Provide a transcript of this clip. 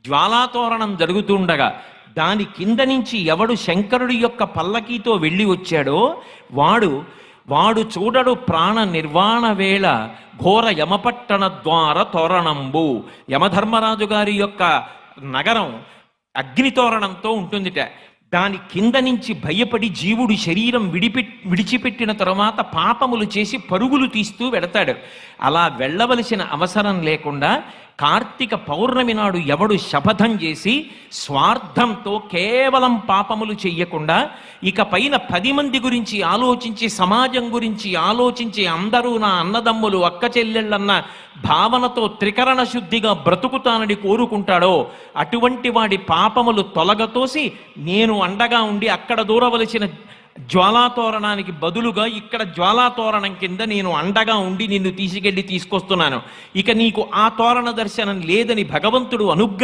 జ్వాలాతోరణం జరుగుతుండగా దాని కింద నుంచి ఎవడు శంకరుడి యొక్క పల్లకీతో వెళ్ళి వచ్చాడో వాడు చూడడు ప్రాణ నిర్వాణ వేళ ఘోర యమపట్టణ ద్వార తోరణంబు. యమధర్మరాజు గారి యొక్క నగరం అగ్నితోరణంతో ఉంటుందిట. దాని కింద నుంచి భయపడి జీవుడు శరీరం విడిచిపెట్టిన తరువాత పాపములు చేసి పరుగులు తీస్తూ వెడతాడు. అలా వెళ్ళవలసిన అవసరం లేకుండా కార్తీక పౌర్ణమి నాడు ఎవడు శపథం చేసి స్వార్థంతో కేవలం పాపములు చెయ్యకుండా ఇక పైన 10 మంది గురించి ఆలోచించి సమాజం గురించి ఆలోచించి అందరూ నా అన్నదమ్ములు అక్క చెల్లెళ్ళన్న భావనతో త్రికరణ శుద్ధిగా బ్రతుకుతానని కోరుకుంటాడో అటువంటి వాడి పాపములు తొలగతోసి నేను అండగా ఉండి అక్కడ దూరవలసిన జ్వాలాతోరణానికి బదులుగా ఇక్కడ జ్వాలాతోరణం కింద నేను అండగా ఉండి నిన్ను తీసుకొస్తున్నాను. ఇక నీకు ఆ తోరణ దర్శనం లేదని భగవంతుడు అనుగ్రహం